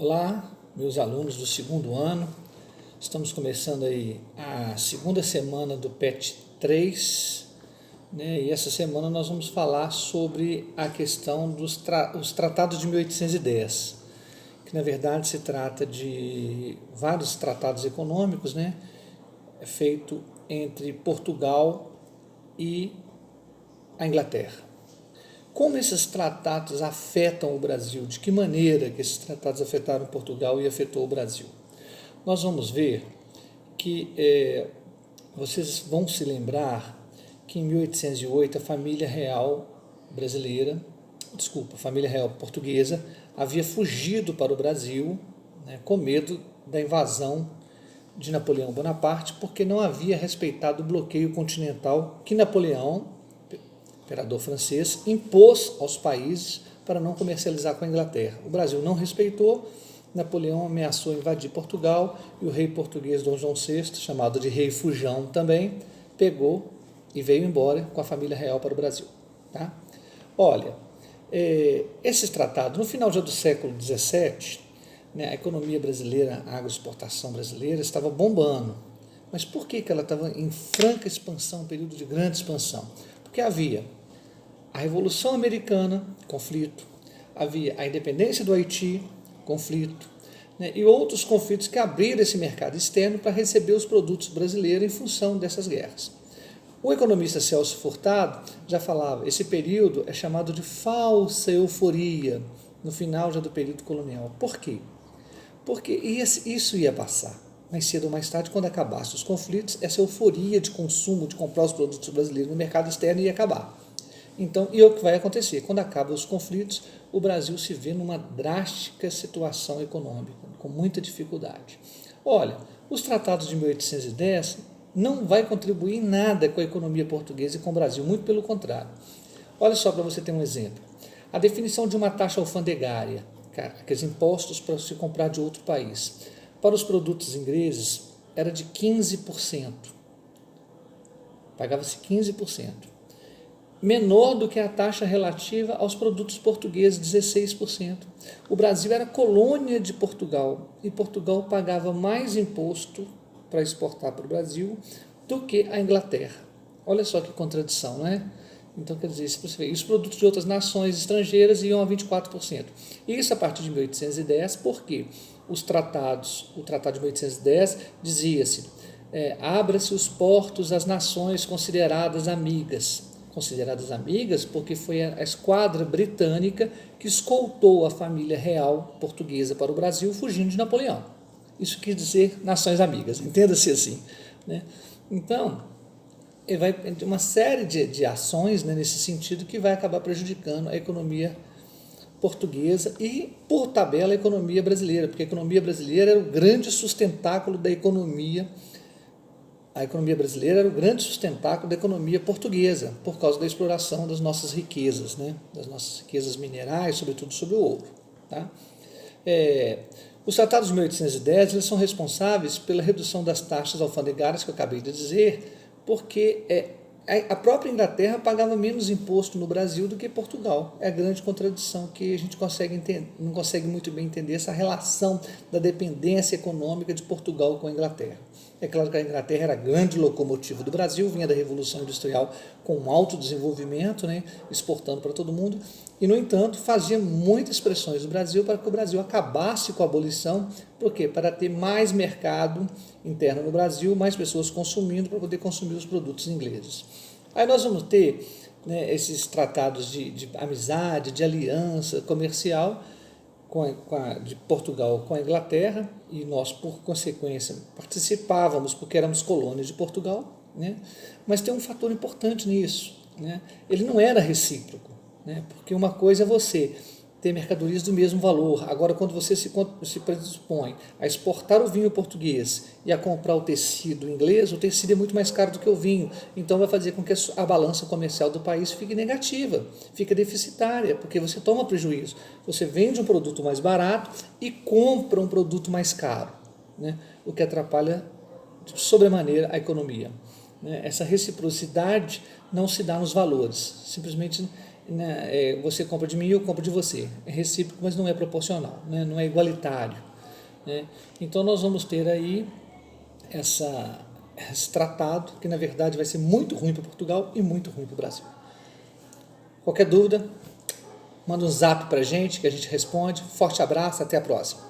Olá, meus alunos do segundo ano. Estamos começando aí a segunda semana do PET 3, né? E essa semana nós vamos falar sobre a questão dos os tratados de 1810, que na verdade se trata de vários tratados econômicos, né? É feito entre Portugal e a Inglaterra. Como esses tratados afetam o Brasil? De que maneira que esses tratados afetaram Portugal e afetou o Brasil? Nós vamos ver que vocês vão se lembrar que em 1808 a família real brasileira, a família real portuguesa havia fugido para o Brasil, né, com medo da invasão de Napoleão Bonaparte, porque não havia respeitado o bloqueio continental que Napoleão, imperador francês, impôs aos países para não comercializar com a Inglaterra. O Brasil não respeitou, Napoleão ameaçou invadir Portugal e o rei português Dom João VI, chamado de rei Fujão também, pegou e veio embora com a família real para o Brasil. Tá? Olha, esses tratados, no final já do século XVII, né, a economia brasileira, a agroexportação brasileira estava bombando. Mas por que ela estava em franca expansão, um período de grande expansão? Porque havia a Revolução Americana, conflito, havia a independência do Haiti, conflito, né, e outros conflitos que abriram esse mercado externo para receber os produtos brasileiros em função dessas guerras. O economista Celso Furtado já falava, esse período é chamado de falsa euforia, no final já do período colonial. Por quê? Porque isso ia passar. Mais cedo ou mais tarde, quando acabassem os conflitos, essa euforia de consumo, de comprar os produtos brasileiros no mercado externo ia acabar. Então, e o que vai acontecer? Quando acabam os conflitos, o Brasil se vê numa drástica situação econômica, com muita dificuldade. Olha, os tratados de 1810 não vai contribuir em nada com a economia portuguesa e com o Brasil, muito pelo contrário. Olha só para você ter um exemplo. A definição de uma taxa alfandegária, aqueles impostos para se comprar de outro país, para os produtos ingleses era de 15%. Pagava-se 15%. Menor do que a taxa relativa aos produtos portugueses, 16%. O Brasil era colônia de Portugal e Portugal pagava mais imposto para exportar para o Brasil do que a Inglaterra. Olha só que contradição, não é? Então, quer dizer, se você vê, os produtos de outras nações estrangeiras iam a 24%. Isso a partir de 1810, porque o Tratado de 1810 dizia-se, abra-se os portos às nações consideradas amigas porque foi a esquadra britânica que escoltou a família real portuguesa para o Brasil fugindo de Napoleão. Isso quer dizer nações amigas, entenda-se assim. Né? Então, vai ter uma série de ações, né, nesse sentido que vai acabar prejudicando a economia portuguesa e, por tabela, a economia brasileira, porque a economia brasileira era o grande sustentáculo da economia. A economia brasileira era o grande sustentáculo da economia portuguesa, por causa da exploração das nossas riquezas, né? Das nossas riquezas minerais, sobretudo sobre o ouro. Tá? Os tratados de 1810 eles são responsáveis pela redução das taxas alfandegárias, que eu acabei de dizer, porque a própria Inglaterra pagava menos imposto no Brasil do que Portugal. É a grande contradição que a gente não consegue muito bem entender, essa relação da dependência econômica de Portugal com a Inglaterra. É claro que a Inglaterra era a grande locomotiva do Brasil, vinha da Revolução Industrial com um alto desenvolvimento, né, exportando para todo mundo, e, no entanto, fazia muitas pressões no Brasil para que o Brasil acabasse com a abolição. Por quê? Para ter mais mercado interno no Brasil, mais pessoas consumindo, para poder consumir os produtos ingleses. Aí nós vamos ter, né, esses tratados de amizade, de aliança comercial, de Portugal com a Inglaterra, e nós, por consequência, participávamos porque éramos colônias de Portugal, né? Mas tem um fator importante nisso, né? Ele não era recíproco, né? Porque uma coisa é você ter mercadorias do mesmo valor. Agora, quando você se predispõe a exportar o vinho português e a comprar o tecido inglês, o tecido é muito mais caro do que o vinho. Então, vai fazer com que a balança comercial do país fique negativa, fique deficitária, porque você toma prejuízo. Você vende um produto mais barato e compra um produto mais caro, né? O que atrapalha de sobremaneira a economia. Essa reciprocidade não se dá nos valores, simplesmente né, você compra de mim, eu compro de você. É recíproco, mas não é proporcional, né, não é igualitário. Né? Então nós vamos ter aí esse tratado, que na verdade vai ser muito ruim para Portugal e muito ruim para o Brasil. Qualquer dúvida, manda um zap para a gente que a gente responde. Forte abraço, até a próxima.